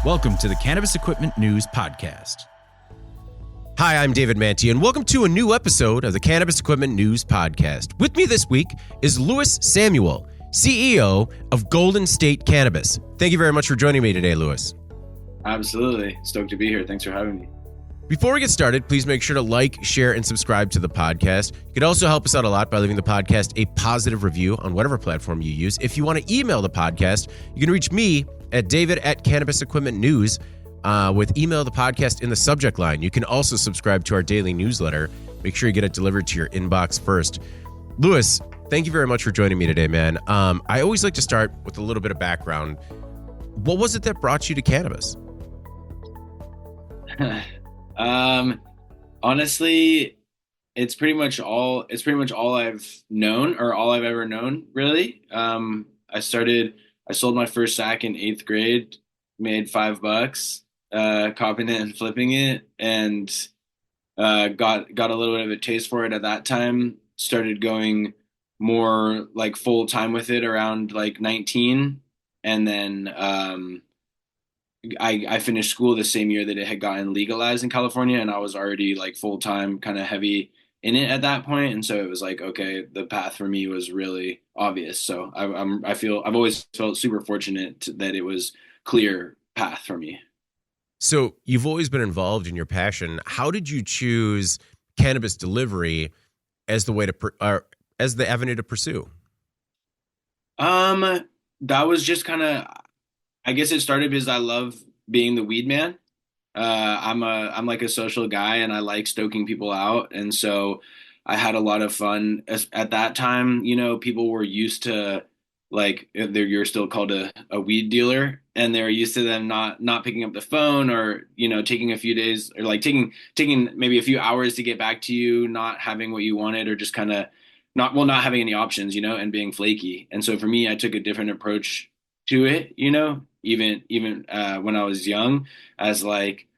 Welcome to the Cannabis Equipment News Podcast. Hi, I'm David Manti, and welcome to a new episode of the Cannabis Equipment News Podcast. With me this week is Louis Samuel, CEO of Golden State Cannabis. Thank you very much for joining me today, Louis. Absolutely. Stoked to be here. Thanks for having me. Before we get started, please make sure to like, share, and subscribe to the podcast. You could also help us out a lot by leaving the podcast a positive review on whatever platform you use. If you want to email the podcast, you can reach me at david@cannabisequipmentnews with email the podcast in the subject line. You can also subscribe to our daily newsletter. Make sure you get it delivered to your inbox first. Louis, thank you very much for joining me today, man. I always like to start with a little bit of background. What was it that brought you to cannabis? Honestly, it's pretty much all I've known, or all I've ever known, really. I sold my first sack in 8th grade, made $5, copying it and flipping it, and got a little bit of a taste for it at that time. Started going more like full time with it around like 19, and then I finished school the same year that it had gotten legalized in California, and I was already like full time, kind of heavy in it at that point, and so it was like, okay, the path for me was really obvious. So I've always felt super fortunate that it was clear path for me. So you've always been involved in your passion. How did you choose cannabis delivery as the way to as the avenue to pursue? That was just kind of, I guess it started because I love being the weed man. I'm like a social guy, and I like stoking people out. And so I had a lot of fun at that time. You know, people were used to, like, you're still called a weed dealer, and they're used to them not picking up the phone, or, you know, taking a few days, or like taking maybe a few hours to get back to you, not having what you wanted, or just kind of not having any options, you know, and being flaky. And so for me, I took a different approach to it, you know, even when I was young, as like,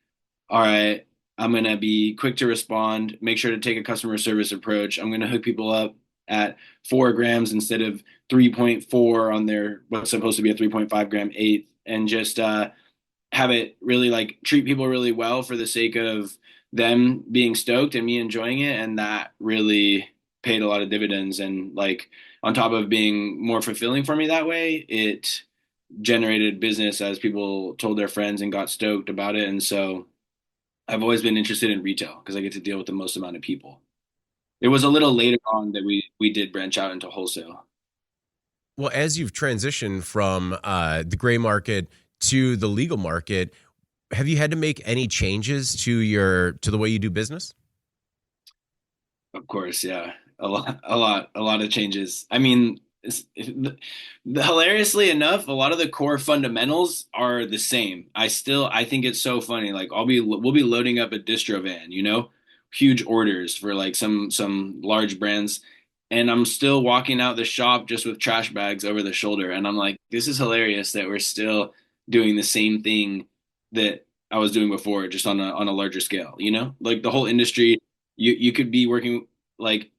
all right, I'm going to be quick to respond, make sure to take a customer service approach. I'm going to hook people up at 4 grams instead of 3.4 on their, what's supposed to be a 3.5 gram eighth, and just have it really like treat people really well for the sake of them being stoked and me enjoying it. And that really paid a lot of dividends. And like, on top of being more fulfilling for me that way, it generated business as people told their friends and got stoked about it. And so I've always been interested in retail because I get to deal with the most amount of people. It was a little later on that we did branch out into wholesale. Well, as you've transitioned from the gray market to the legal market, have you had to make any changes to the way you do business? Of course, yeah. A lot of changes. I mean, hilariously enough, a lot of the core fundamentals are the same. I think it's so funny. Like we'll be loading up a distro van, you know, huge orders for like some large brands, and I'm still walking out the shop just with trash bags over the shoulder, and I'm like, this is hilarious that we're still doing the same thing that I was doing before, just on a larger scale, you know? Like the whole industry, you could be working, like,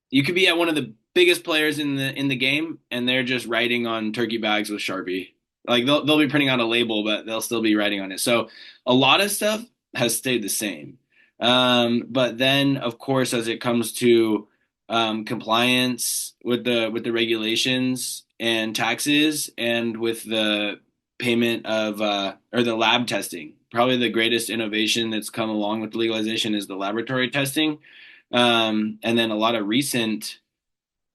you could be at one of the biggest players in the game, and they're just writing on turkey bags with Sharpie. Like they'll be printing out a label, but they'll still be writing on it. So a lot of stuff has stayed the same. But then, of course, as it comes to compliance with the regulations and taxes, and with the payment of or the lab testing, probably the greatest innovation that's come along with legalization is the laboratory testing. And then a lot of recent,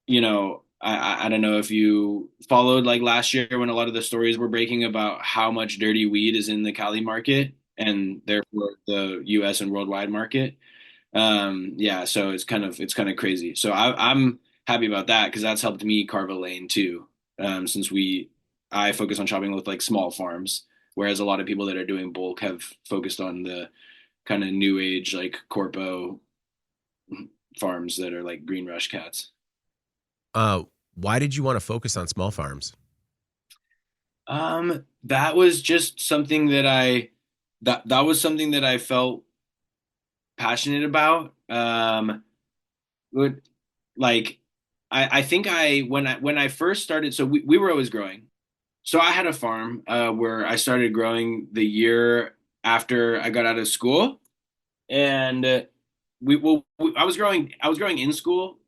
you know, I don't know if you followed like last year when a lot of the stories were breaking about how much dirty weed is in the Cali market, and therefore the U.S. and worldwide market. Yeah, so it's kind of crazy. So I'm happy about that because that's helped me carve a lane too. Since I focus on shopping with like small farms, whereas a lot of people that are doing bulk have focused on the kind of new age like corpo farms that are like Green Rush cats. Why did you want to focus on small farms? That was just something that was something that I felt passionate about. Would like I think when I first started, so we were always growing. So I had a farm where I started growing the year after I got out of school, and I was growing in school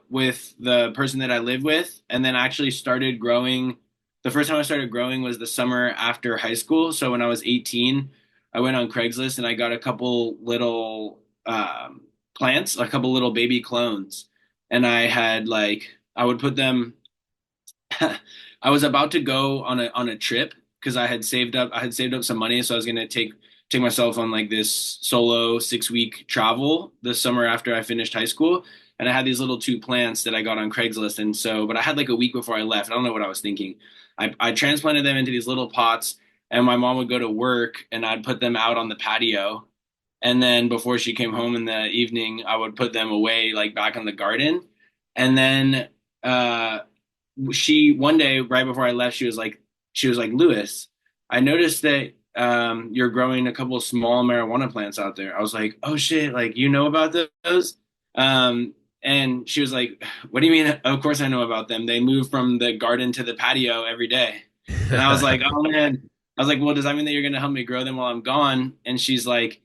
with the person that I live with, and then I actually started growing. The first time I started growing was the summer after high school. So when I was 18, I went on Craigslist and I got a couple little plants, a couple little baby clones, and I would put them. I was about to go on a trip because I had saved up some money, so I was gonna take myself on like this solo 6 week travel this summer after I finished high school. And I had these little two plants that I got on Craigslist. And so, but I had like a week before I left. I don't know what I was thinking. I transplanted them into these little pots, and my mom would go to work and I'd put them out on the patio. And then before she came home in the evening, I would put them away like back in the garden. And then uh she one day right before I left, she was like, Lewis, I noticed that you're growing a couple of small marijuana plants out there. I was like, oh shit, like you know about those? And she was like, what do you mean? Of course I know about them. They move from the garden to the patio every day. And I was like, oh man. I was like, well, does that mean that you're gonna help me grow them while I'm gone? And she's like,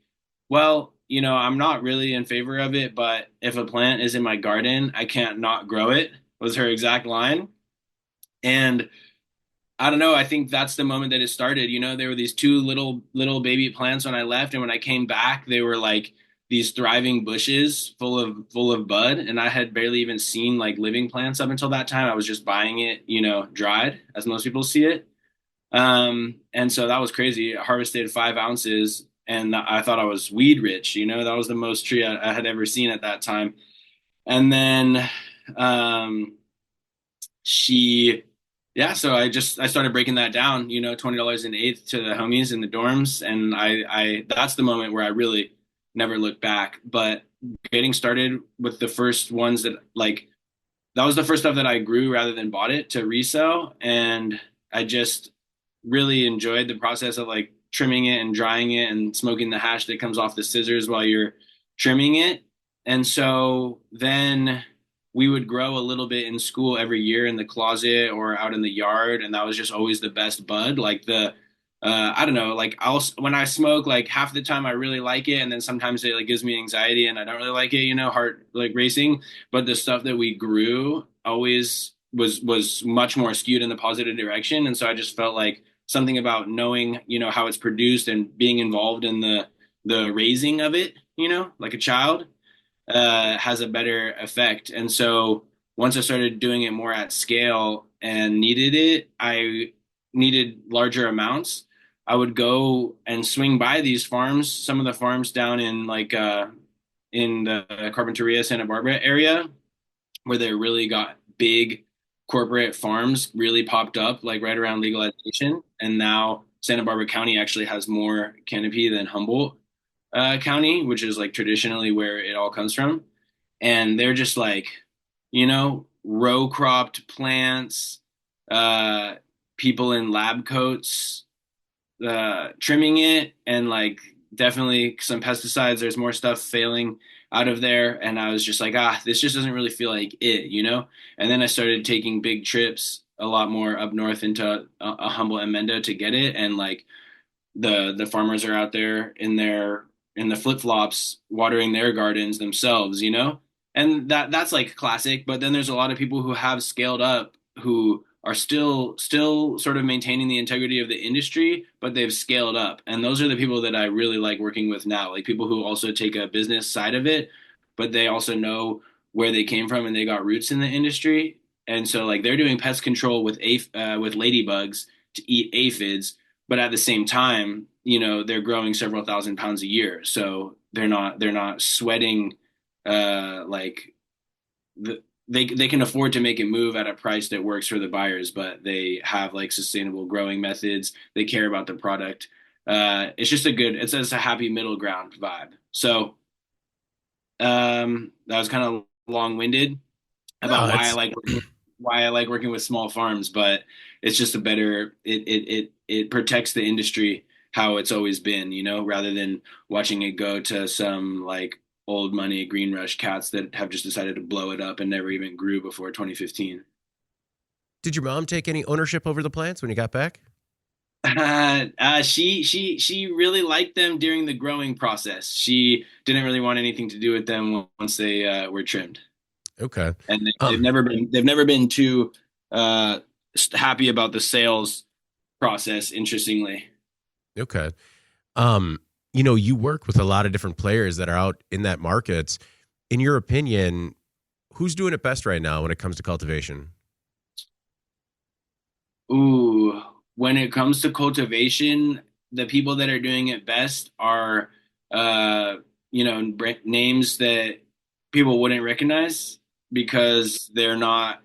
well, I'm not really in favor of it, but if a plant is in my garden, I can't not grow it, was her exact line. And I don't know, I think that's the moment that it started. There were these two little baby plants when I left, and when I came back, they were like these thriving bushes full of bud, and I had barely even seen like living plants up until that time. I was just buying it, dried, as most people see it. And so that was crazy. I harvested 5 ounces, and I thought I was weed rich. That was the most tree I had ever seen at that time. And then um, she yeah, so I started breaking that down, $20 an eighth to the homies in the dorms, and I that's the moment where I really never looked back. But getting started with the first ones that was the first stuff that I grew rather than bought it to resell, and I just really enjoyed the process of like trimming it and drying it and smoking the hash that comes off the scissors while you're trimming it. And so then we would grow a little bit in school every year in the closet or out in the yard, and that was just always the best bud. Like I don't know, like when I smoke, like half the time I really like it, and then sometimes it like gives me anxiety and I don't really like it, heart like racing. But the stuff that we grew always was much more skewed in the positive direction, and so I just felt like something about knowing, how it's produced and being involved in the raising of it, like a child has a better effect. And so once I started doing it more at scale and needed it, I needed larger amounts. I would go and swing by these farms, some of the farms down in the Carpinteria, Santa Barbara area, where they really got big corporate farms really popped up like right around legalization. And now Santa Barbara County actually has more canopy than Humboldt County, which is like traditionally where it all comes from. And they're just like, row cropped plants, uh, people in lab coats, trimming it, and like definitely some pesticides. There's more stuff failing out of there. And I was just like, this just doesn't really feel like it. And then I started taking big trips a lot more up north into a Humboldt and Mendo to get it. And like the farmers are out there in the flip flops watering their gardens themselves. And that's like classic. But then there's a lot of people who have scaled up who are still sort of maintaining the integrity of the industry, but they've scaled up. And those are the people that I really like working with now, like people who also take a business side of it, but they also know where they came from and they got roots in the industry. And so like they're doing pest control with ladybugs to eat aphids, but at the same time, they're growing several thousand pounds a year. So they're not sweating like they can afford to make it move at a price that works for the buyers, but they have like sustainable growing methods. They care about the product. It's just it's a happy middle ground vibe. So that was kind of long-winded No, about that's why I like working with small farms, but it's just it protects the industry how it's always been, rather than watching it go to some like old money green rush cats that have just decided to blow it up and never even grew before 2015. Did your mom take any ownership over the plants when you got back? She really liked them during the growing process. She didn't really want anything to do with them once they were trimmed, Okay. and Um, they've never been too uh, happy about the sales process. Interestingly, okay. You work with a lot of different players that are out in that market. In your opinion, who's doing it best right now when it comes to cultivation? ooh, when it comes to cultivation, the people that are doing it best are uh, names that people wouldn't recognize because they're not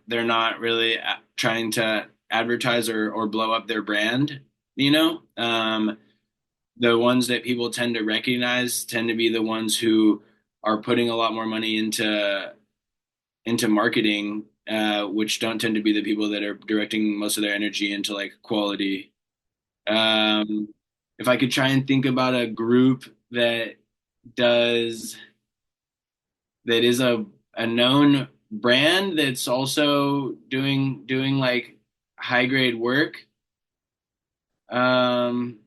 really trying to advertise or blow up their brand, you know. The ones that people tend to recognize tend to be the ones who are putting a lot more money into marketing, which don't tend to be the people that are directing most of their energy into like quality. Um, if I could try and think about a group does that is a known brand that's also doing like high grade work. Um,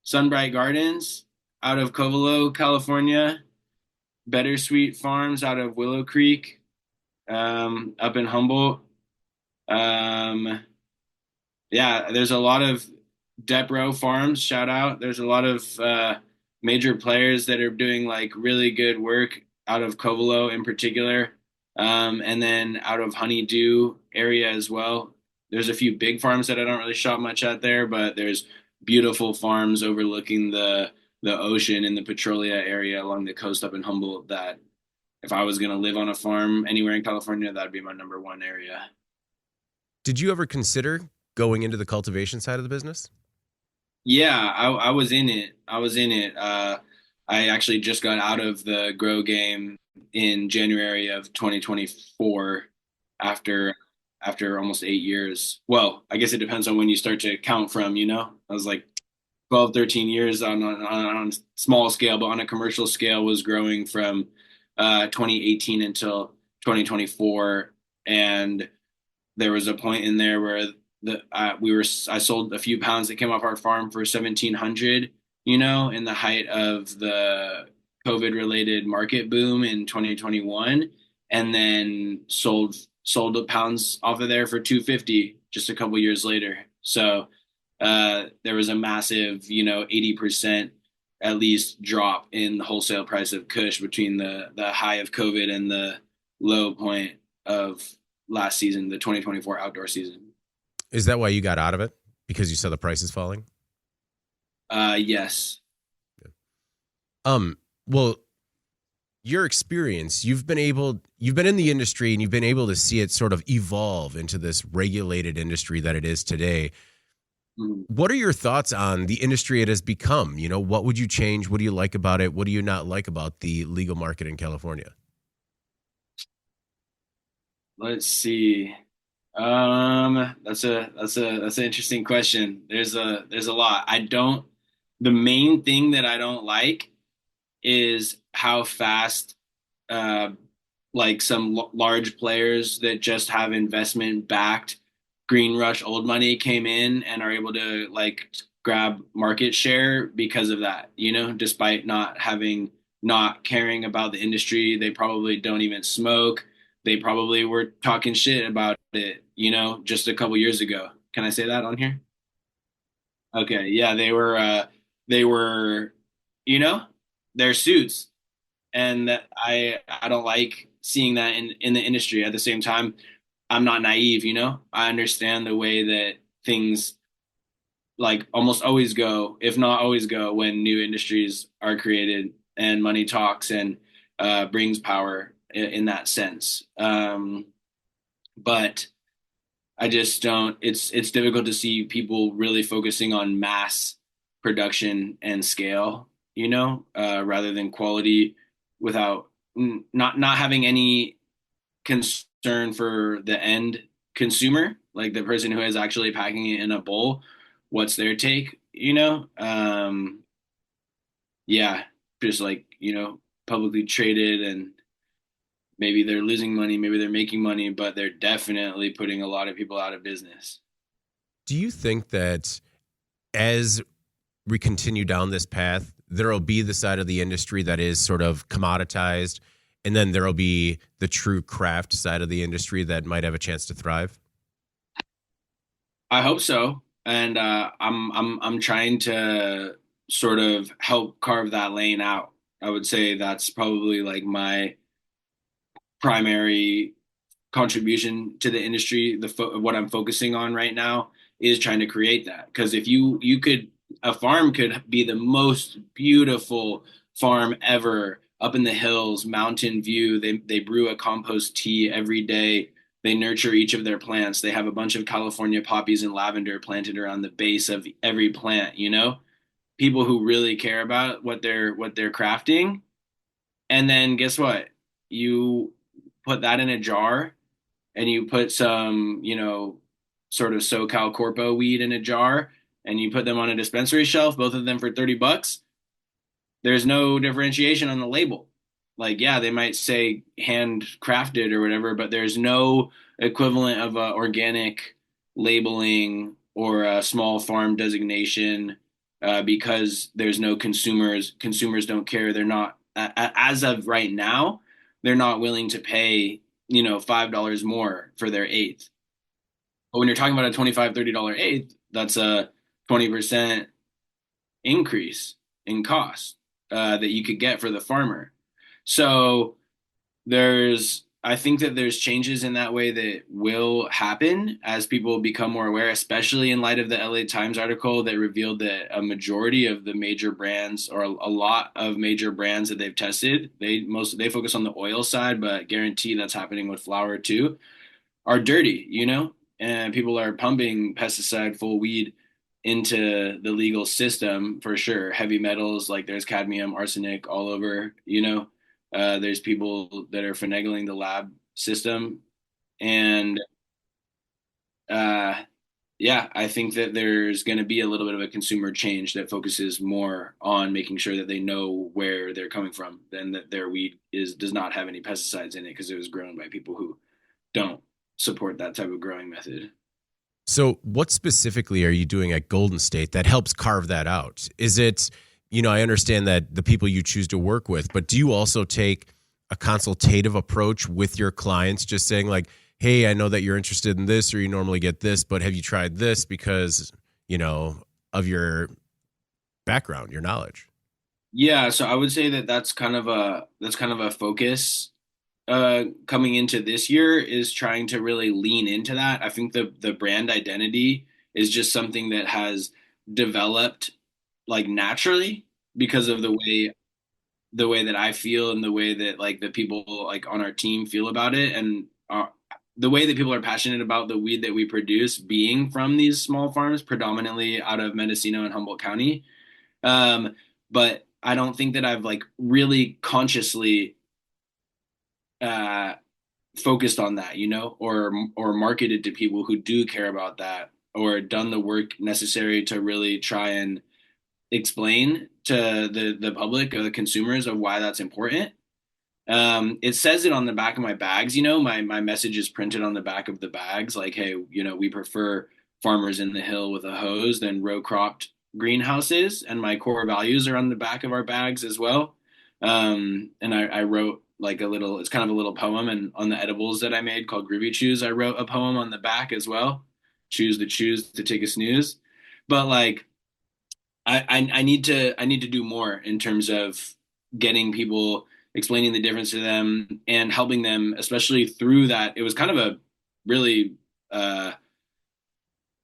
Sunbright Gardens out of Covelo, California. Better Sweet Farms out of Willow Creek, up in Humboldt. Um, yeah, there's a lot of Depro Farms, shout out. There's a lot of major players that are doing like really good work out of Covelo in particular, and then out of Honeydew area as well. There's a few big farms that I don't really shop much at there, but there's beautiful farms overlooking the ocean in the Petrolia area along the coast up in Humboldt that if I was going to live on a farm anywhere in California, that'd be my number one area. Did you ever consider going into the cultivation side of the business? Yeah, I was in it. I was in it. I actually just got out of the grow game in January of 2024 after after almost 8 years. Well, I guess it depends on when you start to count from, you know. I was like 12, 13 years on small scale, but on a commercial scale was growing from 2018 until 2024. And there was a point in there where I sold a few pounds that came off our farm for 1,700, you know, in the height of the COVID related market boom in 2021, and then sold the pounds off of there for 250 just a couple years later. So there was a massive, 80% at least drop in the wholesale price of Kush between the high of COVID and the low point of last season, the 2024 outdoor season. Is that why you got out of it? Because you saw the prices falling? Yes. Well, your experience, you've been in the industry and you've been able to see it sort of evolve into this regulated industry that it is today. Mhm. What are your thoughts on the industry it has become? What would you change? What do you like about it? What do you not like about the legal market in California? Let's see. That's an interesting question. There's a lot. The main thing that I don't like is how fast uh like some large players that just have investment backed green rush old money came in and are able to like grab market share because of that, despite not caring about the industry. They probably don't even smoke. They probably were talking shit about it, just a couple years ago. Can I say that on here? Okay, yeah, they were you know their suits, and that I don't like seeing that in the industry. At the same time, I'm not naive, I understand the way that things like almost always go, if not always go, when new industries are created and money talks and brings power in that sense. But I just don't. It's difficult to see people really focusing on mass production and scale, rather than quality, without not having any concern for the end consumer, like the person who is actually packing it in a bowl. What's their take? Yeah, just like publicly traded and Maybe they're losing money, maybe they're making money, but they're definitely putting a lot of people out of business. Do you think that as we continue down this path, there will be the side of the industry that is sort of commoditized, and then there will be the true craft side of the industry that might have a chance to thrive? I hope so. And I'm trying to sort of help carve that lane out. I would say that's probably like my primary contribution to the industry. What I'm focusing on right now is trying to create that. Because if you could, a farm could be the most beautiful farm ever up in the hills, mountain view. They brew a compost tea every day. They nurture each of their plants. They have a bunch of California poppies and lavender planted around the base of every plant, you know? People who really care about what they're crafting. And then guess what? You put that in a jar and you put some, sort of SoCal Corpo weed in a jar and you put them on a dispensary shelf, both of them for $30, there's no differentiation on the label. Like, yeah, they might say handcrafted or whatever, but there's no equivalent of a organic labeling or a small farm designation because there's no consumers. Consumers don't care. They're not, as of right now, they're not willing to pay, $5 more for their eighth. But when you're talking about a $25, $30 eighth, that's a 20% increase in cost that you could get for the farmer. So I think that there's changes in that way that will happen as people become more aware, especially in light of the LA Times article that revealed that a majority of the major brands, or a lot of major brands that they've tested, they focus on the oil side, but guarantee that's happening with flour too, are dirty, and people are pumping pesticide full weed into the legal system for sure. Heavy metals, like there's cadmium, arsenic all over, there's people that are finagling the lab system. And uh, yeah, I think that there's going to be a little bit of a consumer change that focuses more on making sure that they know where they're coming from than that their weed does not have any pesticides in it because it was grown by people who don't support that type of growing method. So, what specifically are you doing at Golden State that helps carve that out? Is it, I understand that the people you choose to work with, but do you also take a consultative approach with your clients, just saying, like, hey, I know that you're interested in this or you normally get this, but have you tried this because, of your background, your knowledge? Yeah, so I would say that that's kind of a focus coming into this year, is trying to really lean into that. I think the brand identity is just something that has developed like naturally because of the way that I feel and the way that like the people like on our team feel about it, and the way that people are passionate about the weed that we produce being from these small farms, predominantly out of Mendocino and Humboldt County. Um, but I don't think that I've like really consciously uh, focused on that, or marketed to people who do care about that, or done the work necessary to really try and explain to the public or the consumers of why that's important. It says it on the back of my bags, my message is printed on the back of the bags, like, hey, we prefer farmers in the hill with a hose than row cropped greenhouses, and my core values are on the back of our bags as well. And I wrote like it's kind of a little poem, and on the edibles that I made called Groovy Chews, I wrote a poem on the back as well. Choose to take a snooze. But like, I need to do more in terms of getting people, explaining the difference to them and helping them, especially through that. It was kind of a really the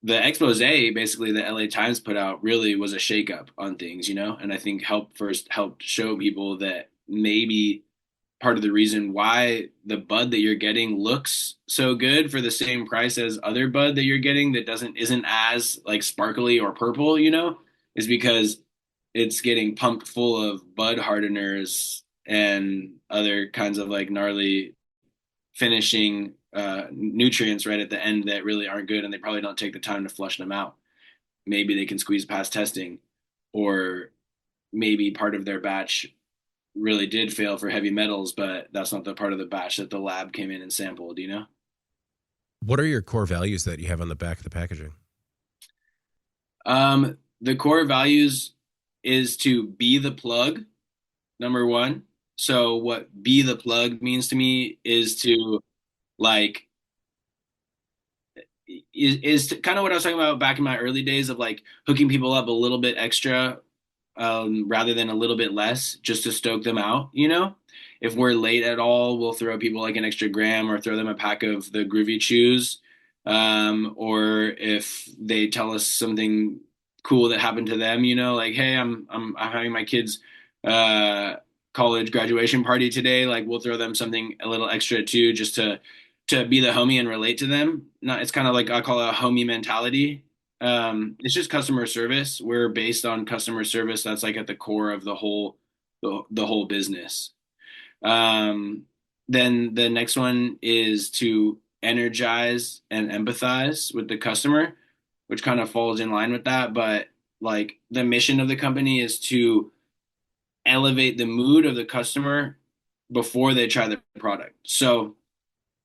expose basically that LA Times put out really was a shakeup on things, and I think helped show people that maybe part of the reason why the bud that you're getting looks so good for the same price as other bud that you're getting that isn't as like sparkly or purple, is because it's getting pumped full of bud hardeners and other kinds of like gnarly finishing nutrients right at the end that really aren't good, and they probably don't take the time to flush them out. Maybe they can squeeze past testing, or maybe part of their batch really did fail for heavy metals, but that's not the part of the batch that the lab came in and sampled, you know? What are your core values that you have on the back of the packaging? The core values is to be the plug, number one. So what be the plug means to me is to like is kind of what I was talking about back in my early days of like hooking people up a little bit extra rather than a little bit less just to stoke them out, you know? If we're late at all, we'll throw people like an extra gram or throw them a pack of the Groovy Chews. Or if they tell us something cool that happened to them, you know, like, hey, I'm having my kids uh college graduation party today, like we'll throw them something a little extra too, just to be the homie and relate to them. Not, it's kind of like I call it a homie mentality. It's just customer service. We're based on customer service. That's like at the core of the whole business. Um, then the next one is to energize and empathize with the customer, which kind of falls in line with that. But like the mission of the company is to elevate the mood of the customer before they try the product. So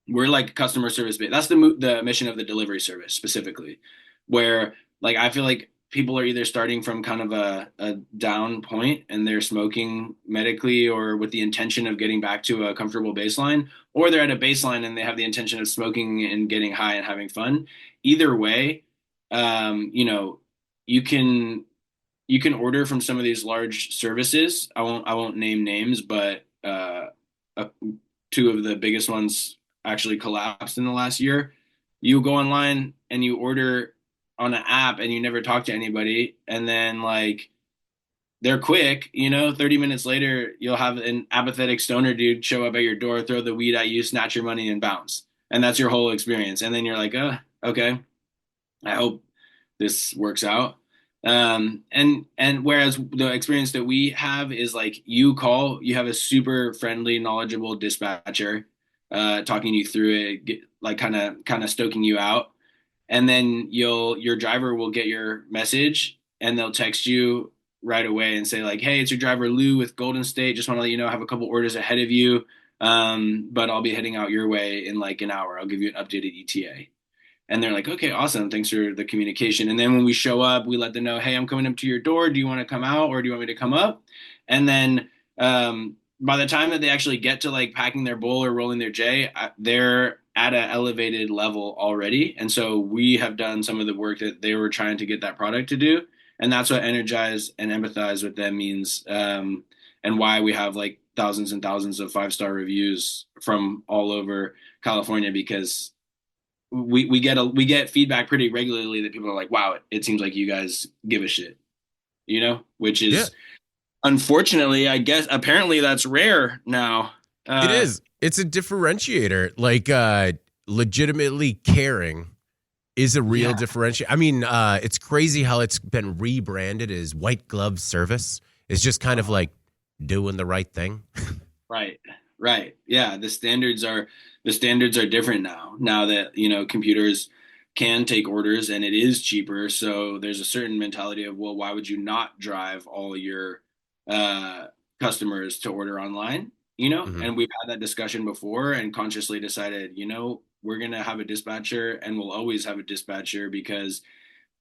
we're like customer service based. That's the mission of the delivery service specifically, where like I feel like people are either starting from kind of a down point and they're smoking medically or with the intention of getting back to a comfortable baseline, or they're at a baseline and they have the intention of smoking and getting high and having fun. Either way, you know, you can you can order from some of these large services. I won't name names, but uh, two of the biggest ones actually collapsed in the last year. You go online and you order on an app and you never talk to anybody, and then like they're quick, you know, 30 minutes later you'll have an apathetic stoner dude show up at your door, throw the weed at you, snatch your money and bounce. And that's your whole experience. And then you're like, okay, I hope this works out. And whereas the experience that we have is like you call, you have a super friendly, knowledgeable dispatcher, talking you through it, like kind of stoking you out. And then your driver will get your message and they'll text you right away and say like, hey, it's your driver Lou with Golden State. Just want to let you know I have a couple orders ahead of you. But I'll be heading out your way in like an hour. I'll give you an updated ETA. And they're like, okay, awesome. Thanks for the communication. And then when we show up, we let them know, hey, I'm coming up to your door. Do you want to come out or do you want me to come up? And then by the time that they actually get to like packing their bowl or rolling their J, they're at an elevated level already. And so we have done some of the work that they were trying to get that product to do. And that's what energize and empathize with them means. And why we have like thousands and thousands of 5-star reviews from all over California, because we get feedback pretty regularly that people are like, wow, it seems like you guys give a shit, you know, which Yeah, is unfortunately, I guess apparently that's rare now. it is. It's a differentiator. Like legitimately caring is a real Yeah, differentiator. I mean, it's crazy how it's been rebranded as white glove service. It's just kind of like doing the right thing. right, right. Yeah, the standards are different now. Now that, you know, computers can take orders and it is cheaper, so there's a certain mentality of, well, why would you not drive all your uh customers to order online? You know, Mhm. and we've had that discussion before and consciously decided, you know, we're gonna have a dispatcher and we'll always have a dispatcher because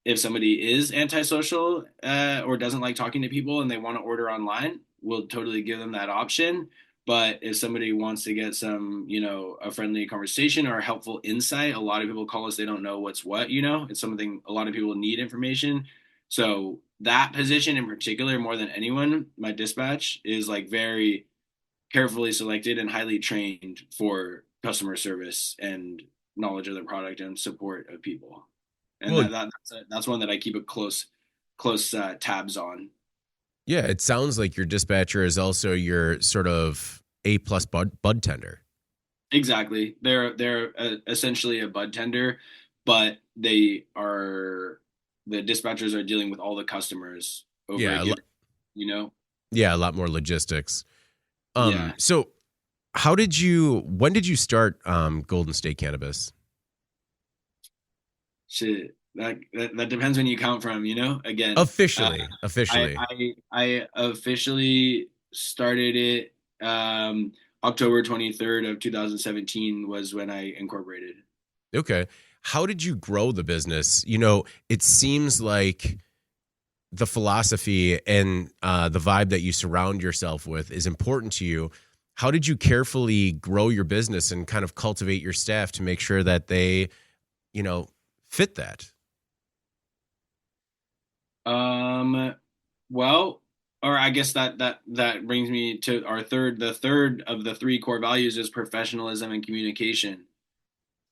if somebody is antisocial or doesn't like talking to people and they want to order online, we'll totally give them that option. But if somebody wants to get some, you know, a friendly conversation or a helpful insight, a lot of people call us, they don't know what's what, you know, it's something a lot of people need information. So that position in particular, more than anyone, my dispatch is like very carefully selected and highly trained for customer service and knowledge of the product and support of people. And Well, that's one that I keep a close tabs on. yeah, it sounds like your dispatcher is also your sort of A plus bud tender. Exactly. They're essentially a bud tender, but the dispatchers are dealing with all the customers over a Yeah, given, you know? yeah, a lot more logistics. Yeah. So when did you start Golden State Cannabis? Shit. That depends when you count from, you know? Again, Officially, I officially. I officially started it October 23rd of 2017 was when I incorporated. Okay. How did you grow the business? It seems like the philosophy and the vibe that you surround yourself with is important to you. How did you carefully grow your business and kind of cultivate your staff to make sure that they, you know, fit that? Um, well, or I guess that brings me to the third of the three core values is professionalism and communication.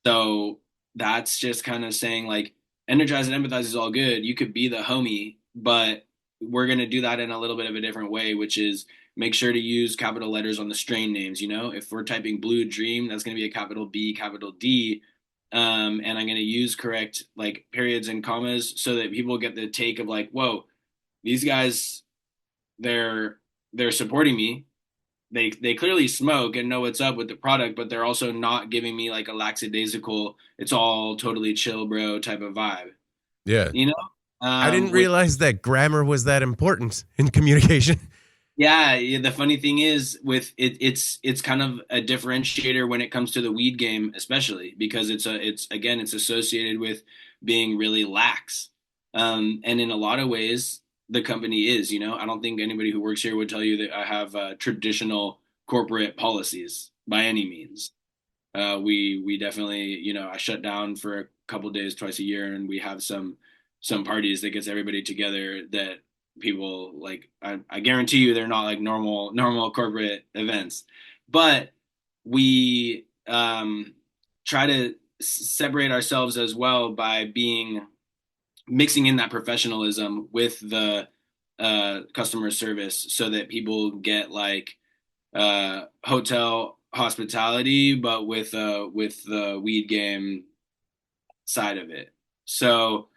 So that's just kind of saying like energize and empathize is all good. You could be the homie, but we're going to do that in a little bit of a different way, which is make sure to use capital letters on the strain names. If we're typing Blue Dream, that's going to be a capital B, capital D. And I'm going to use correct like periods and commas so that people get the take of like, whoa, these guys, they're they're supporting me. They clearly smoke and know what's up with the product, but they're also not giving me like a lackadaisical, it's all totally chill, bro type of vibe. Yeah. You know, I didn't which realize that grammar was that important in communication. yeah, the funny thing is with it, it's kind of a differentiator when it comes to the weed game, especially because it's associated with being really lax, and in a lot of ways the company is. I don't think anybody who works here would tell you that I have traditional corporate policies by any means. We definitely, I shut down for a couple days twice a year, and we have some parties that gets everybody together that people like. I guarantee you they're not like normal corporate events, but we try to separate ourselves as well by being mixing in that professionalism with the customer service so that people get like hotel hospitality, but with the weed game side of it. So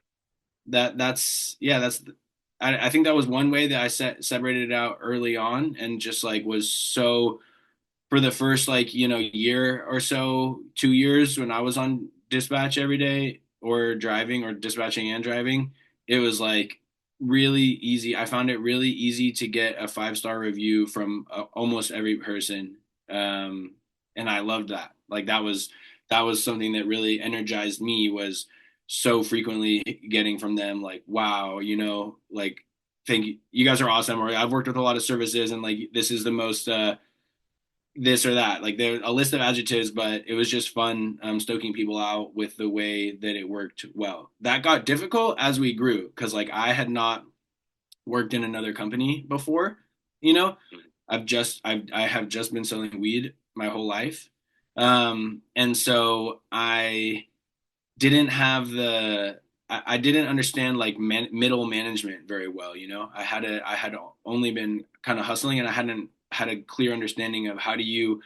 that's yeah, that's I think that was one way that I separated it out early on and just like was so for the first like year or so 2 years when I was on dispatch every day or driving or dispatching and driving, it was like really easy. I found it really easy to get a 5-star review from almost every person, and I loved that. Like that was something that really energized me, was so frequently getting from them like, wow, like thank you, you guys are awesome, or I've worked with a lot of services and like this is the most this or that. Like there's a list of adjectives, but it was just fun stoking people out with the way that it worked well. That got difficult as we grew because like I had not worked in another company before. You know, I have just been selling weed my whole life, and so I didn't have I didn't understand like middle management very well. I had only been kind of hustling, and I hadn't had a clear understanding of how do you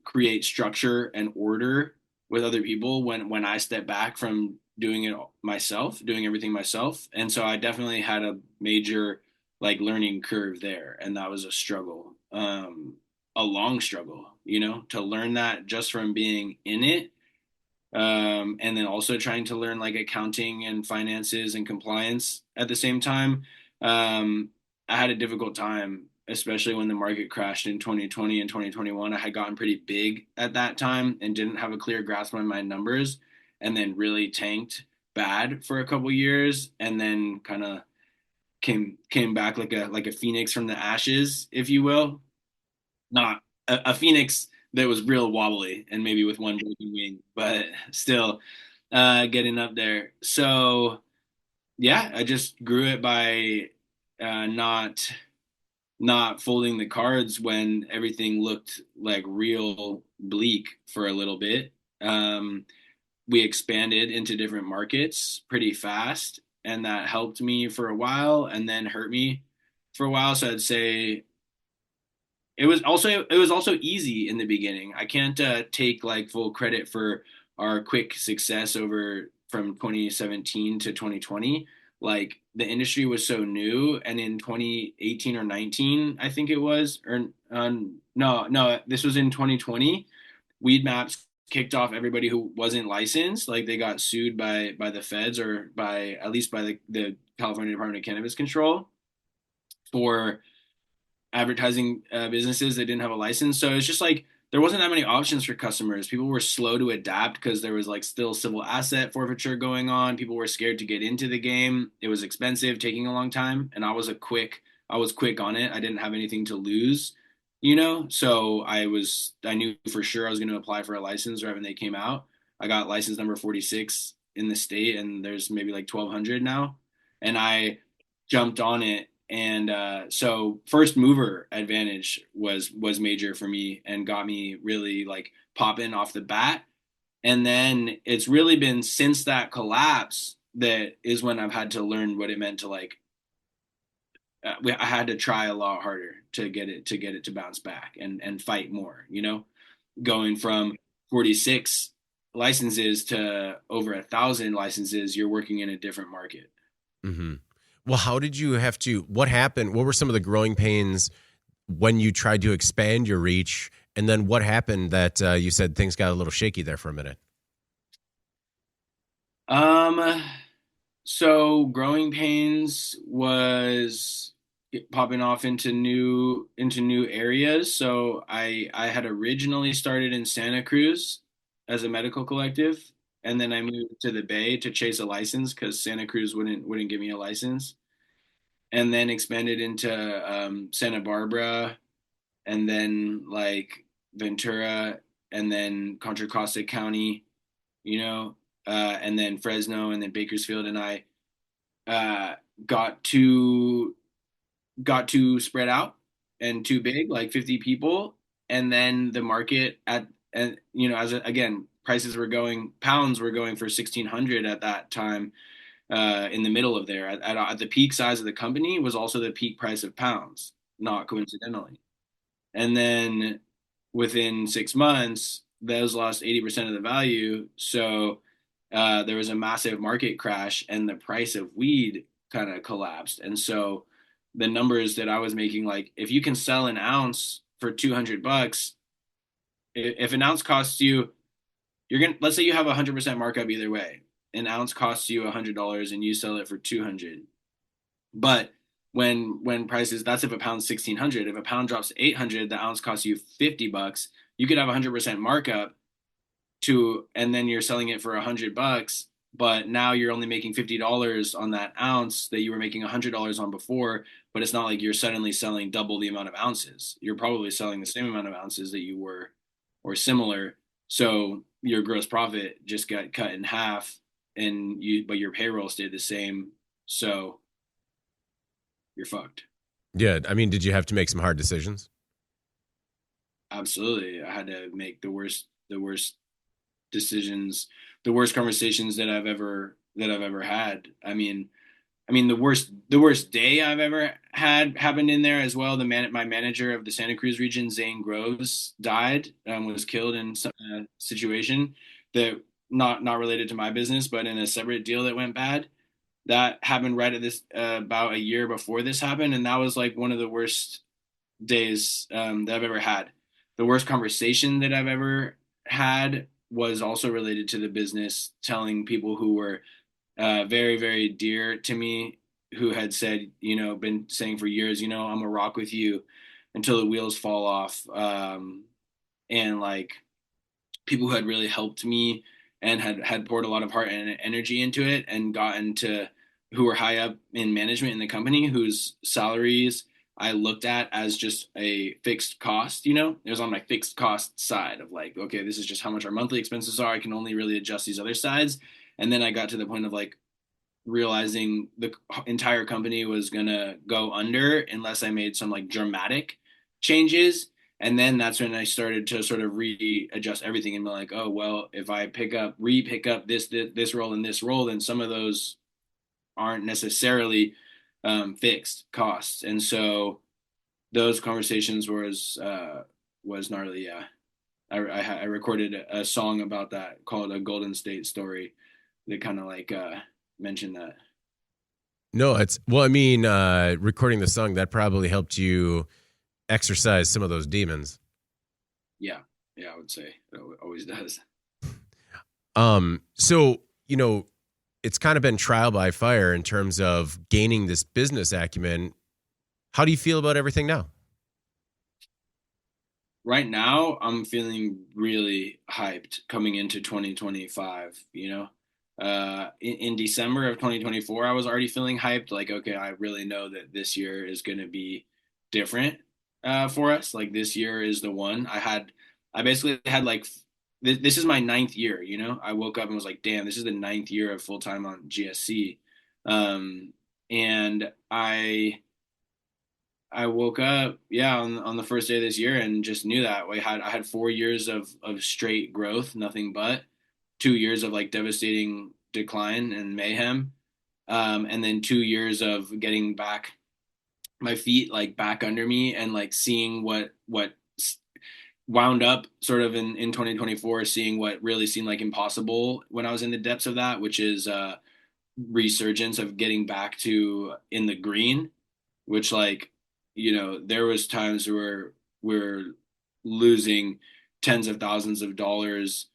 create structure and order with other people when I step back from doing it myself, doing everything myself. And so I definitely had a major like learning curve there, and that was a struggle, a long struggle, to learn that just from being in it, and then also trying to learn like accounting and finances and compliance at the same time. I had a difficult time, especially when the market crashed in 2020 and 2021. I had gotten pretty big at that time and didn't have a clear grasp on my numbers, and then really tanked bad for a couple years, and then kind of came back like a phoenix from the ashes, if you will. Not a phoenix that was real wobbly and maybe with one broken wing, but still getting up there. So yeah, I just grew it by not folding the cards when everything looked like real bleak for a little bit. We expanded into different markets pretty fast, and that helped me for a while and then hurt me for a while. So I'd say it was also easy in the beginning. I can't take like full credit for our quick success over from 2017 to 2020. Like the industry was so new, and in 2018 or 19, I think it was, or no, this was in 2020. Weed Maps kicked off everybody who wasn't licensed. Like they got sued by the feds, or by at least by the California Department of Cannabis Control, for advertising businesses that didn't have a license. So it's just like there wasn't that many options for customers. People were slow to adapt because there was like still civil asset forfeiture going on. People were scared to get into the game. It was expensive, taking a long time, and I was quick on it. I didn't have anything to lose, So I knew for sure I was going to apply for a license right when they came out. I got license number 46 in the state, and there's maybe like 1,200 now, and I jumped on it. And so first mover advantage was major for me and got me really like popping off the bat. And then it's really been since that collapse that is when I've had to learn what it meant to like I had to try a lot harder to get it to bounce back and fight more, going from 46 licenses to over 1,000 licenses. You're working in a different market. Mm-hmm. Well, how did you have to, what happened? What were some of the growing pains when you tried to expand your reach? And then what happened that you said things got a little shaky there for a minute? So growing pains was popping off into new areas. So I had originally started in Santa Cruz as a medical collective, and then I moved to the Bay to chase a license because Santa Cruz wouldn't give me a license, and then expanded into Santa Barbara, and then like Ventura, and then Contra Costa County, and then Fresno, and then Bakersfield, and I got too spread out and too big, like 50 people, and then the market again, prices were going, pounds were going for 1,600 at that time. In the middle of there, at the peak size of the company was also the peak price of pounds, not coincidentally. And then within 6 months, those lost 80% of the value. So there was a massive market crash, and the price of weed kind of collapsed. And so the numbers that I was making, like if you can sell an ounce for $200, if an ounce costs you, let's say you have 100% markup either way. An ounce costs you $100 and you sell it for $200. But when prices, that's if a pound's 1,600. If a pound drops to 800, the ounce costs you $50. You could have 100% markup and then you're selling it for $100. But now you're only making $50 on that ounce that you were making $100 on before. But it's not like you're suddenly selling double the amount of ounces. You're probably selling the same amount of ounces that you were, or similar. So your gross profit just got cut in half, but your payroll stayed the same. So you're fucked. Yeah. I mean, did you have to make some hard decisions? Absolutely. I had to make the worst decisions, the worst conversations that I've ever had. I mean, the worst day I've ever had happened in there as well. My manager of the Santa Cruz region, Zane Groves, died, was killed in a situation that not related to my business, but in a separate deal that went bad. That happened right at this, about a year before this happened. And that was like one of the worst days that I've ever had. The worst conversation that I've ever had was also related to the business, telling people who were very, very dear to me, who had said, been saying for years, I'm gonna rock with you until the wheels fall off. And like people who had really helped me and had poured a lot of heart and energy into it, and who were high up in management in the company, whose salaries I looked at as just a fixed cost. It was on my fixed cost side of like, okay, this is just how much our monthly expenses are. I can only really adjust these other sides. And then I got to the point of like realizing the entire company was going to go under unless I made some like dramatic changes. And then that's when I started to sort of readjust everything and be like, oh, well, if I pick up this role and this role, then some of those aren't necessarily fixed costs. And so those conversations was gnarly. Yeah. I recorded a song about that called A Golden State Story that kind of like mentioned that. No, recording the song, that probably helped you exercise some of those demons. Yeah, I would say it always does. So, it's kind of been trial by fire in terms of gaining this business acumen. How do you feel about everything now? right now I'm feeling really hyped coming into 2025, you know. In December of 2024, I was already feeling hyped. Like, okay, I really know that this year is going to be different for us. Like, this year is the one. I basically had like, this is my ninth year, you know. I woke up and was like, damn, this is the ninth year of full time on GSC. Um, and I woke up, yeah, on the first day of this year and just knew that I had 4 years of straight growth, nothing but 2 years of like devastating decline and mayhem, and then 2 years of getting back my feet like back under me and like seeing what wound up sort of in 2024, seeing what really seemed like impossible when I was in the depths of that, which is resurgence of getting back to in the green, which like, you know, there was times where we're losing tens of thousands of dollars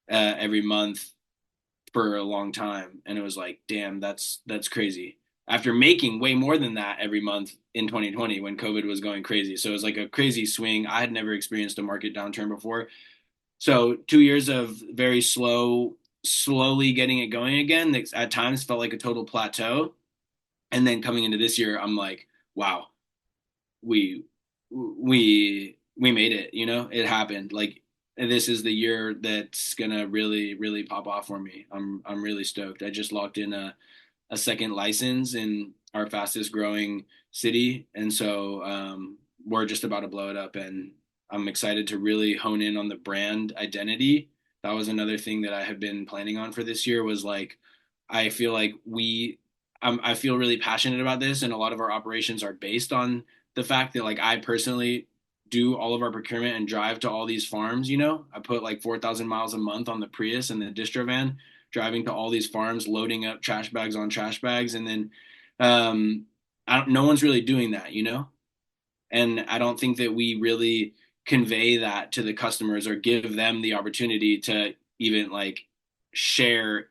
every month for a long time, and it was like, damn, that's crazy. After making way more than that every month in 2020 when COVID was going crazy, so it was like a crazy swing. I had never experienced a market downturn before, so 2 years of very slowly getting it going again. That at times felt like a total plateau, and then coming into this year, I'm like, wow, we we made it. You know, it happened. Like, this is the year that's gonna really pop off for me. I'm really stoked. I just locked in a second license in our fastest growing city, and so we're just about to blow it up. And I'm excited to really hone in on the brand identity. That was another thing that I have been planning on for this year. Was like, I feel like I feel really passionate about this, and a lot of our operations are based on the fact that like I personally do all of our procurement and drive to all these farms. You know, I put like 4,000 miles a month on the Prius and the distro van, driving to all these farms, loading up trash bags on trash bags, and then um, no one's really doing that, you know. And I don't think that we really convey that to the customers or give them the opportunity to even like share.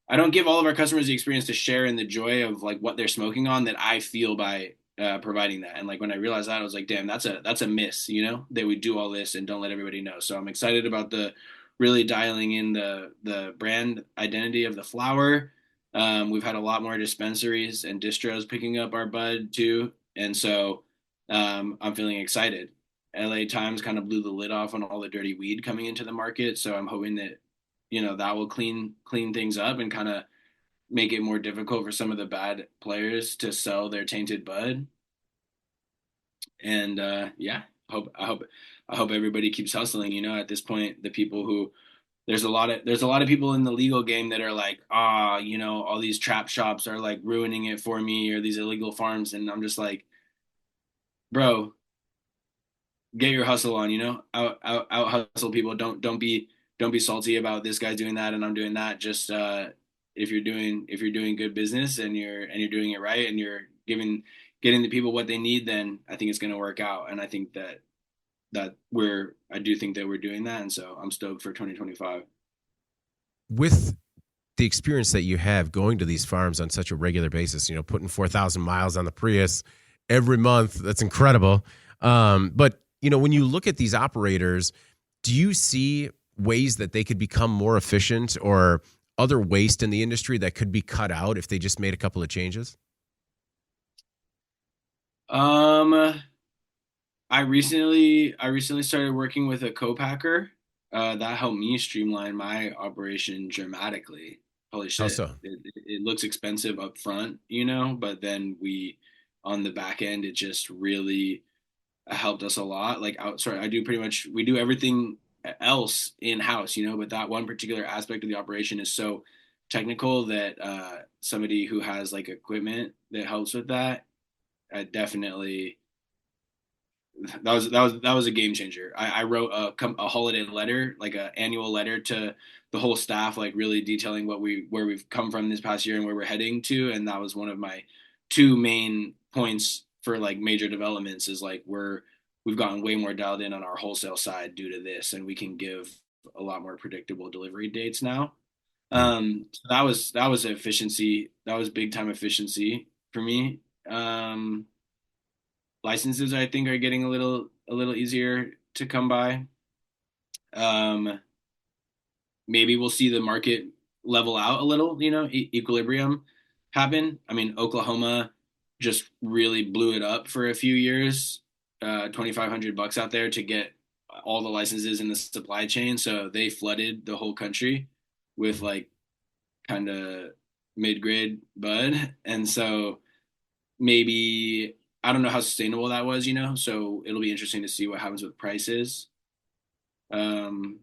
I don't give all of our customers the experience to share in the joy of like what they're smoking on that I feel by providing that. And like when I realized that, I was like, damn, that's a miss, you know, that we do all this and don't let everybody know. So I'm excited about the really dialing in the brand identity of the flower. We've had a lot more dispensaries and distros picking up our bud too, and so I'm feeling excited. LA Times kind of blew the lid off on all the dirty weed coming into the market, so I'm hoping that, you know, that will clean things up and kind of make it more difficult for some of the bad players to sell their tainted bud. And yeah, I hope everybody keeps hustling. You know, at this point, the people who there's a lot of people in the legal game that are like, you know, all these trap shops are like ruining it for me, or these illegal farms, and I'm just like, bro, get your hustle on. You know, out hustle people. Don't be salty about this guy's doing that and I'm doing that. Just if you're doing good business and you're doing it right and you're getting the people what they need, then I think it's going to work out. And I think that I do think that we're doing that, and so I'm stoked for 2025. With the experience that you have going to these farms on such a regular basis, you know, putting 4,000 miles on the Prius every month, that's incredible. But, you know, when you look at these operators, do you see ways that they could become more efficient or other waste in the industry that could be cut out if they just made a couple of changes? Um, I recently started working with a co-packer. That helped me streamline my operation dramatically. Holy How shit. so? It looks expensive up front, you know, but then on the back end, it just really helped us a lot. Like sorry, we do everything else in house, you know, but that one particular aspect of the operation is so technical that somebody who has like equipment that helps with that, definitely that was a game changer. I wrote a holiday letter, like an annual letter to the whole staff, like really detailing where we've come from this past year and where we're heading to, and that was one of my two main points for like major developments. Is like we've gotten way more dialed in on our wholesale side due to this, and we can give a lot more predictable delivery dates now. So that was efficiency. That was big time efficiency for me. Licenses I think are getting a little easier. to come by. Um, Maybe we'll see the market level out a little, equilibrium happen. I mean, Oklahoma just really blew it up for a few years, $2,500 out there to get all the licenses in the supply chain. So they flooded the whole country with like kind of mid-grade bud. And so maybe I don't know how sustainable that was, so it'll be interesting to see what happens with prices. Um,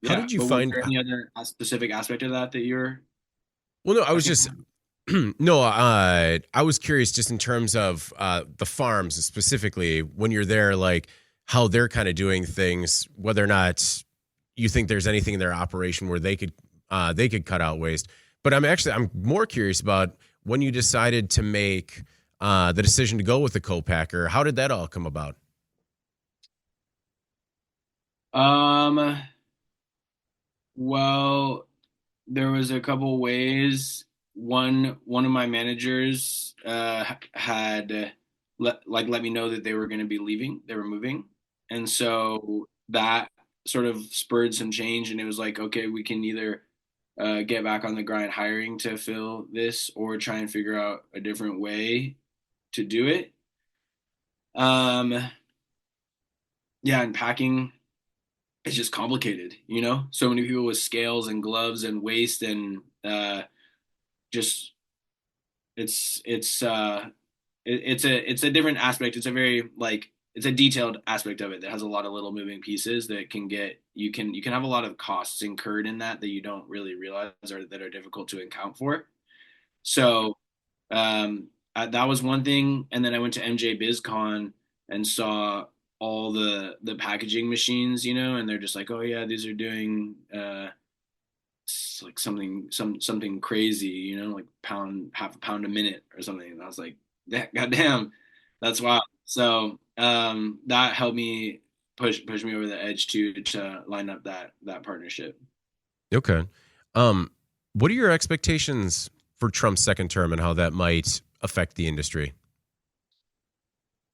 How Yeah, did you but was find? there any other specific aspect of that that you're Well, no, I was talking just about? no, I was curious just in terms of the farms specifically when you're there, like how they're kind of doing things, whether or not you think there's anything in their operation where they could cut out waste. But I'm more curious about when you decided to make the decision to go with the co-packer. How did that all come about? Um, well, there was a couple ways. One of my managers had let me know that they were going to be leaving, they were moving, and so that sort of spurred some change. And it was like, okay, we can either get back on the grind hiring to fill this, or try and figure out a different way to do it. Um, yeah, and packing is just complicated, So many people with scales and gloves and waste and just it's a different aspect. It's a very like it's a detailed aspect of it that has a lot of little moving pieces that you can have a lot of costs incurred in that you don't really realize or that are difficult to account for. So that was one thing, and then I went to MJ BizCon and saw all the packaging machines, and they're just like, oh yeah, these are doing like something crazy, like half a pound a minute or something. And I was like, yeah, goddamn, that's wild. So that helped me push me over the edge to line up that partnership. Okay. Um, what are your expectations for Trump's second term and how that might affect the industry?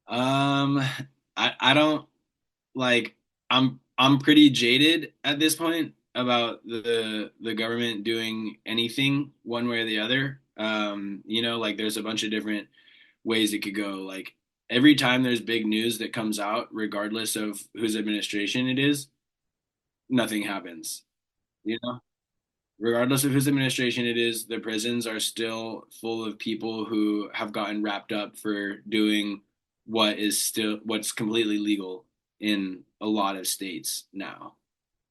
Um, I don't like I'm pretty jaded at this point about the government doing anything one way or the other. Like there's a bunch of different ways it could go. Like every time there's big news that comes out, regardless of whose administration it is, nothing happens. You know, Regardless of whose administration it is, the prisons are still full of people who have gotten wrapped up for doing what's completely legal in a lot of states now.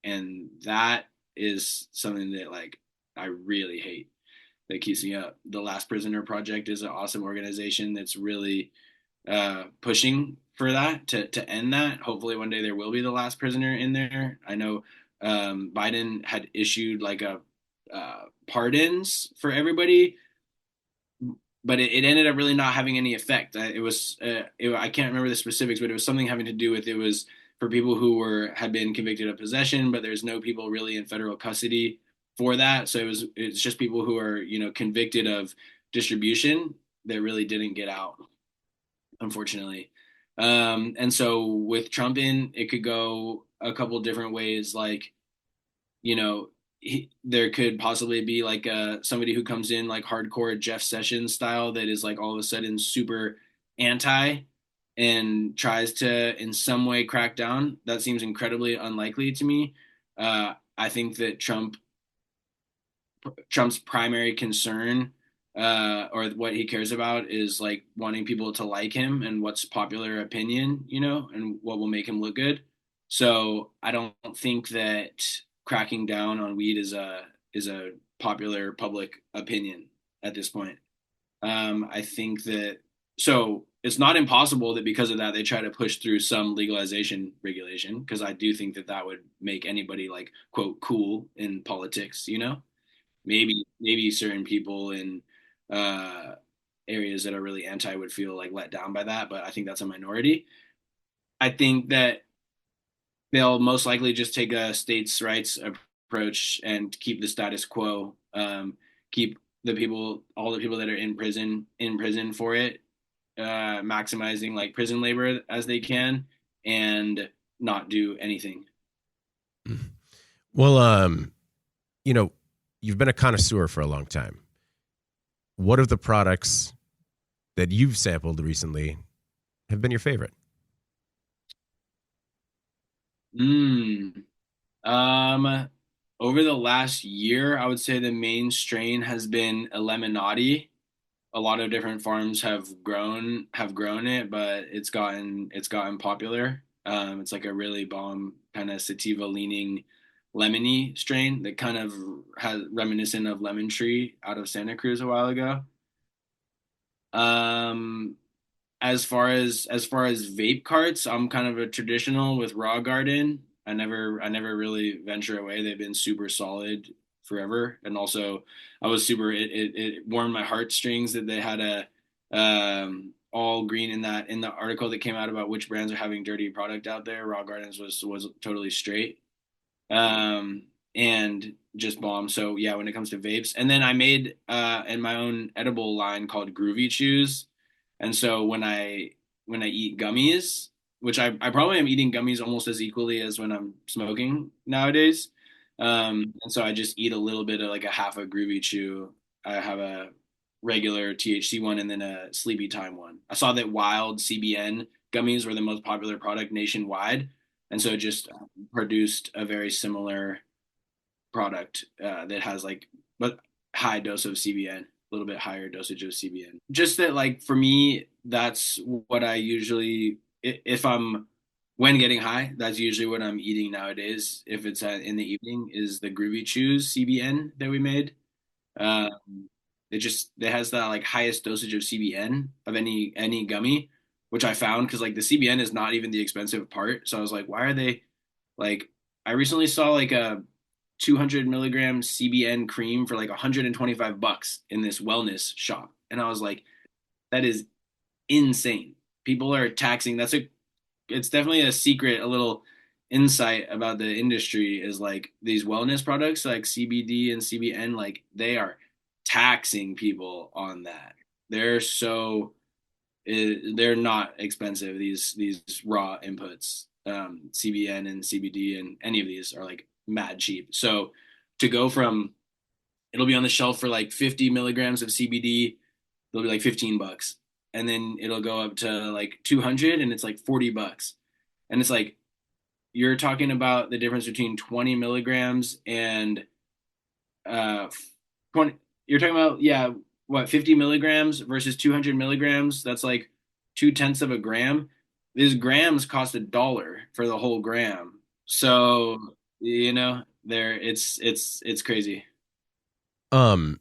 And that is something that like I really hate, that keeps me up. The Last Prisoner Project is an awesome organization that's really pushing for that to end that. Hopefully, one day there will be the last prisoner in there. I know Biden had issued like a pardons for everybody, but it ended up really not having any effect. I can't remember the specifics, but it was something having to do with it was for people who had been convicted of possession, but there's no people really in federal custody for that. So it's just people who are convicted of distribution that really didn't get out, unfortunately. And so with Trump in, it could go a couple different ways. Like, you know, there could possibly be like somebody who comes in like hardcore Jeff Sessions style that is like all of a sudden super anti and tries to in some way crack down. That seems incredibly unlikely to me. I think that Trump's primary concern or what he cares about is like wanting people to like him and what's popular opinion, and what will make him look good. So I don't think that cracking down on weed is a popular public opinion at this point. I think that so it's not impossible that because of that they try to push through some legalization regulation, because I do think that would make anybody like quote cool in politics, maybe certain people in uh, areas that are really anti would feel like let down by that, but I think that's a minority. I think that they'll most likely just take a states' rights approach and keep the status quo, keep all the people that are in prison for it, maximizing like prison labor as they can, and not do anything. Well, you know, you've been a connoisseur for a long time. What of the products that you've sampled recently have been your favorite? Mm. Um, Over the last year, I would say the main strain has been a lemonade. A lot of different farms have grown it, but it's gotten popular. It's like a really bomb kind of sativa leaning lemony strain that kind of has reminiscent of lemon tree out of Santa Cruz a while ago. Um, as far as vape carts, I'm kind of a traditional with Raw Garden. I never really venture away. They've been super solid forever, and also I was super. It warmed my heartstrings that they had a all green in the article that came out about which brands are having dirty product out there. Raw Gardens was totally straight, and just bomb. So yeah, when it comes to vapes, and then I made in my own edible line called Groovy Chews. And so when I eat gummies, which I probably am eating gummies almost as equally as when I'm smoking nowadays. And so I just eat a little bit of like a half a Groovy Chew. I have a regular THC one and then a Sleepy Time one. I saw that Wild CBN gummies were the most popular product nationwide, and so it just produced a very similar product that has like but high dose of CBN, a little bit higher dosage of CBN. Just that, like for me, that's what I usually if I'm when getting high, that's usually what I'm eating nowadays. If it's in the evening, is the Groovy Chews CBN that we made. Um, it has the like highest dosage of CBN of any gummy, which I found because like the CBN is not even the expensive part. So I was like, why are they like? I recently saw like a 200 milligram CBN cream for like 125 bucks in this wellness shop, and I was like, that is insane. People are taxing. It's definitely a secret, a little insight about the industry is like these wellness products like CBD and CBN, like they are taxing people on that. They're so they're not expensive. These raw inputs, CBN and CBD and any of these are like mad cheap. So to go from it'll be on the shelf for like 50 milligrams of CBD, it'll be like 15 bucks, and then it'll go up to like 200, and it's like 40 bucks, and it's like you're talking about the difference between 20 milligrams and 20 you're talking about yeah what 50 milligrams versus 200 milligrams, that's like 2/10 of a gram. These grams cost $1 for the whole gram, so there it's crazy. Um,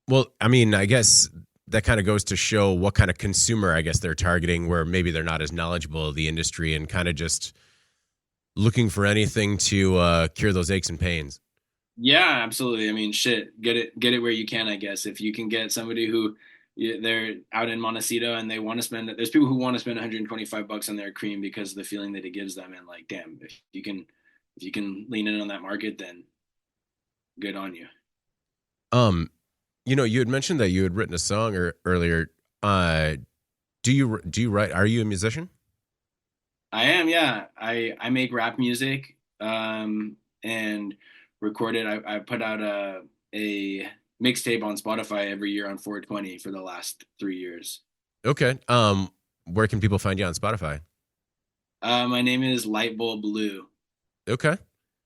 well, I mean, I guess that kind of goes to show what kind of consumer I guess they're targeting, where maybe they're not as knowledgeable of the industry and kind of just looking for anything to cure those aches and pains. Yeah, absolutely. I mean, shit, get it where you can, I guess. If you can get somebody who they're out in Montecito and they want to spend, there's people who want to spend 125 bucks on their cream because of the feeling that it gives them. And like, damn, if you can lean in on that market, then good on you. Um, you had mentioned that you had written a song earlier. Uh, do you write? Are you a musician? I am, yeah. I make rap music, and record it. I put out a mixtape on Spotify every year on 420 for the last 3 years. Okay. Where can people find you on Spotify? My name is Lightbulb Lou. Okay.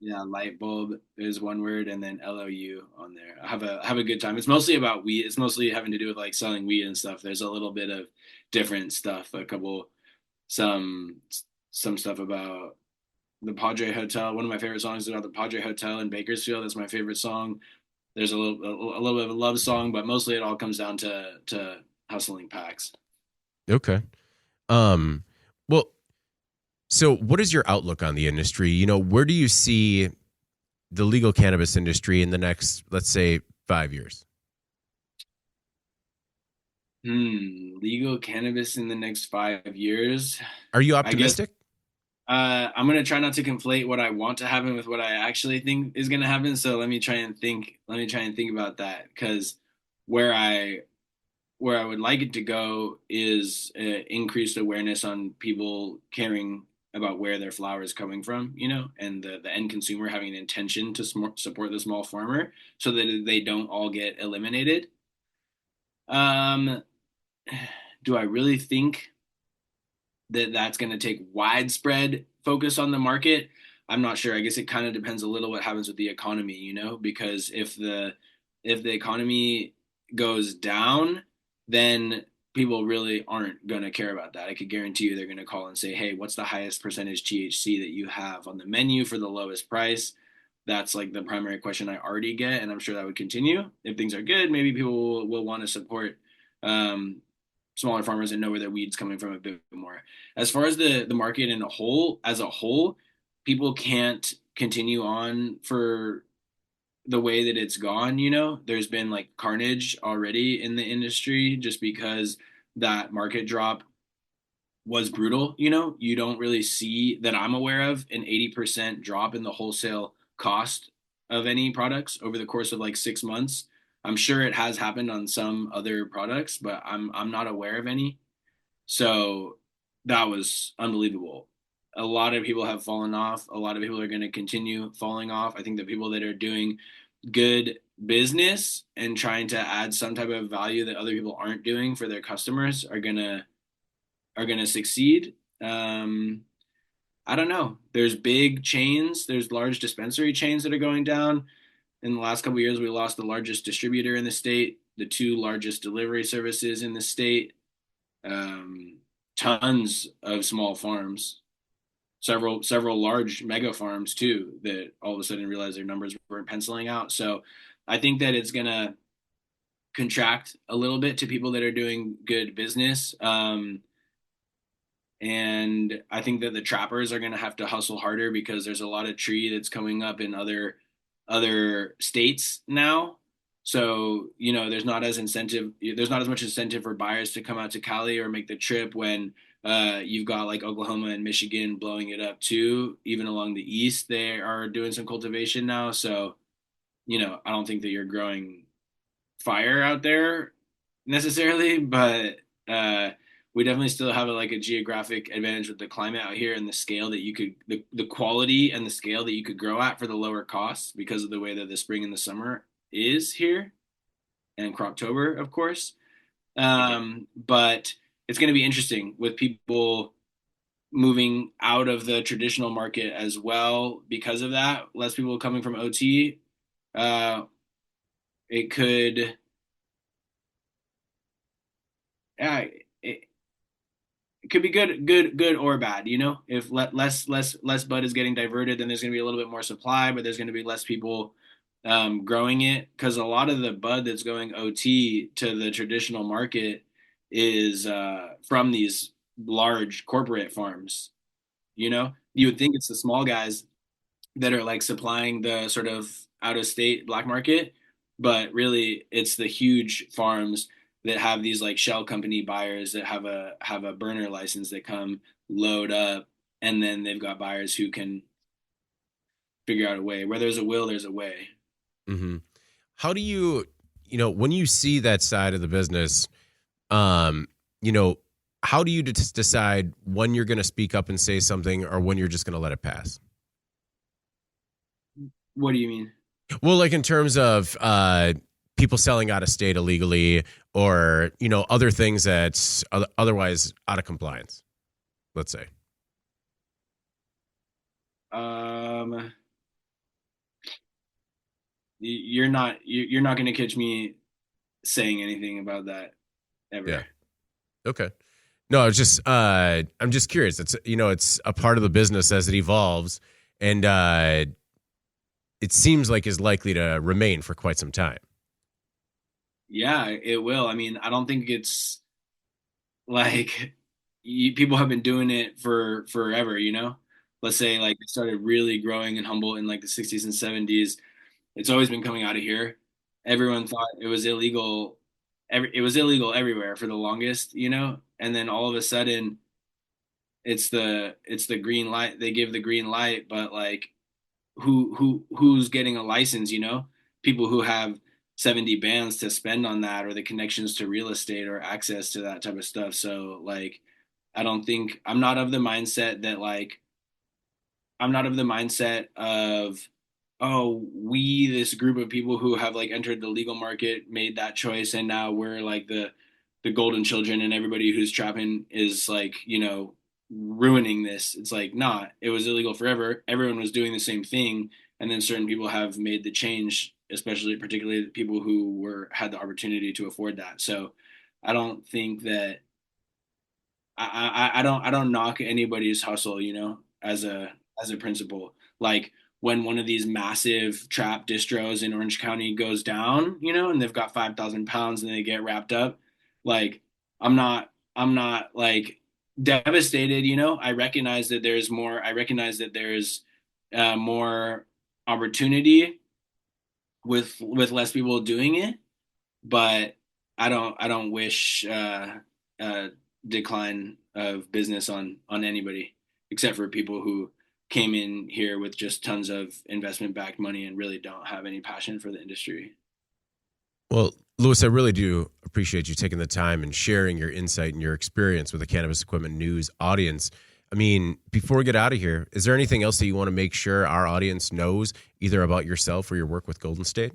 Yeah, light bulb is one word, and then LOU on there. I have a good time. It's mostly about weed. It's mostly having to do with like selling weed and stuff. There's a little bit of different stuff. Some some stuff about the Padre Hotel. One of my favorite songs is about the Padre Hotel in Bakersfield. That's my favorite song. There's a little bit of a love song, but mostly it all comes down to hustling packs. Okay. Um, well, so what is your outlook on the industry? Where do you see the legal cannabis industry in the next, let's say, 5 years? Legal cannabis in the next 5 years. Are you I guess optimistic? I'm gonna try not to conflate what I want to happen with what I actually think is gonna happen. So let me try and think. Let me try and think about that because where I where I would like it to go is increased awareness on people caring about where their flour is coming from, and the end consumer having an intention to support the small farmer so that they don't all get eliminated. Um, do I really think that that's going to take widespread focus on the market? I'm not sure. I guess it kind of depends a little what happens with the economy, because if the economy goes down, then people really aren't going to care about that. I could guarantee you they're going to call and say, "Hey, what's the highest percentage THC that you have on the menu for the lowest price?" That's like the primary question I already get, and I'm sure that would continue. If things are good, maybe people will want to support um, smaller farmers and know where their weed's coming from a bit more. As far as the market as a whole, people can't continue on for the way that it's gone. There's been like carnage already in the industry just because that market drop was brutal. You don't really see that I'm aware of an 80% drop in the wholesale cost of any products over the course of like 6 months. I'm sure it has happened on some other products, but I'm not aware of any. So that was unbelievable. A lot of people have fallen off. A lot of people are going to continue falling off. I think the people that are doing good business and trying to add some type of value that other people aren't doing for their customers are gonna succeed. I don't know. There's big chains. There's large dispensary chains that are going down. In the last couple of years, we lost the largest distributor in the state, the two largest delivery services in the state, um, tons of small farms, several large mega farms too, that all of a sudden realized their numbers weren't penciling out. So I think that it's gonna contract a little bit to people that are doing good business. And I think that the trappers are going to have to hustle harder because there's a lot of tree that's coming up in other states now. So, there's not as much incentive for buyers to come out to Cali or make the trip when you've got like Oklahoma and Michigan blowing it up too. Even along the east, they are doing some cultivation now. So, I don't think that you're growing fire out there necessarily, but we definitely still have like a geographic advantage with the climate out here and the scale that the quality and the scale that you could grow at for the lower costs because of the way that the spring and the summer is here and Croptober, of course. But it's going to be interesting with people moving out of the traditional market as well because of that. Less people coming from OT. Uh, it could, yeah, it could be good or bad. If less bud is getting diverted, then there's going to be a little bit more supply, but there's going to be less people growing it because a lot of the bud that's going OT to the traditional market is from these large corporate farms. You would think it's the small guys that are like supplying the sort of out of state black market, but really it's the huge farms that have these like shell company buyers that have a burner license that come load up, and then they've got buyers who can figure out a way. Where there's a will, there's a way. Mm-hmm. How do when you see that side of the business, um, you know, how do you decide when you're going to speak up and say something or when you're just going to let it pass? What do you mean? Well, like in terms of people selling out of state illegally or, other things that's otherwise out of compliance, let's say. You're not going to catch me saying anything about that ever. Yeah. Okay. No, it's just I'm just curious. It's a part of the business as it evolves, and it seems like is likely to remain for quite some time. Yeah, it will. I mean, I don't think it's like people have been doing it for forever. Let's say like it started really growing in Humboldt in like the 60s and 70s. It's always been coming out of here. Everyone thought it was illegal. It was illegal everywhere for the longest, and then all of a sudden it's the green light. They give the green light, but like who's getting a license? People who have 70 bands to spend on that, or the connections to real estate or access to that type of stuff. So like I'm not of the mindset that like, I'm not of the mindset of, oh, we, this group of people who have like entered the legal market, made that choice, and now we're like the golden children, and everybody who's trapping is like, ruining this. It's like, nah, it was illegal forever. Everyone was doing the same thing, and then certain people have made the change, especially particularly the people who had the opportunity to afford that. So I don't think that I don't knock anybody's hustle, as a principle. Like when one of these massive trap distros in Orange County goes down, and they've got 5,000 pounds and they get wrapped up, like I'm not like devastated, I recognize that there's more opportunity with less people doing it, but I don't wish decline of business on anybody, except for people who came in here with just tons of investment backed money and really don't have any passion for the industry. Well, Louis, I really do appreciate you taking the time and sharing your insight and your experience with the Cannabis Equipment News audience. I mean, before we get out of here, is there anything else that you want to make sure our audience knows, either about yourself or your work with Golden State?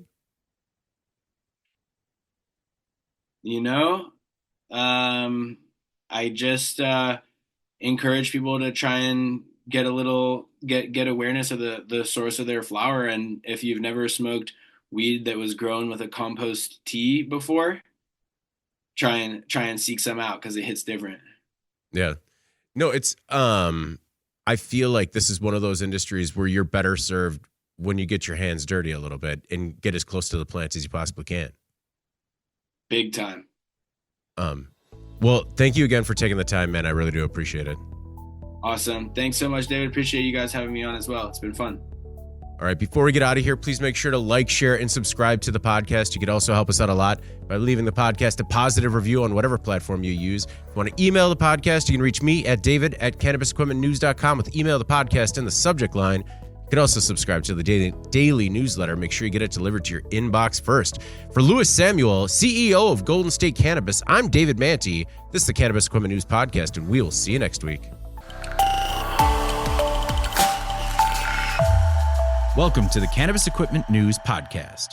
I just encourage people to try and get awareness of the source of their flower. And if you've never smoked weed that was grown with a compost tea before, try and seek some out, because it hits different. Yeah. No, it's I feel like this is one of those industries where you're better served when you get your hands dirty a little bit and get as close to the plants as you possibly can. Big time. Well, thank you again for taking the time, man. I really do appreciate it. Awesome. Thanks so much, David. Appreciate you guys having me on as well. It's been fun. All right, before we get out of here, please make sure to like, share, and subscribe to the podcast. You could also help us out a lot by leaving the podcast a positive review on whatever platform you use. If you want to email the podcast, you can reach me at david@cannabisequipmentnews.com with email the podcast in the subject line. You can also subscribe to the daily newsletter. Make sure you get it delivered to your inbox first. For Louis Samuel, CEO of Golden State Cannabis, I'm David Mantey. This is the Cannabis Equipment News Podcast, and we will see you next week. Welcome to the Cannabis Equipment News Podcast.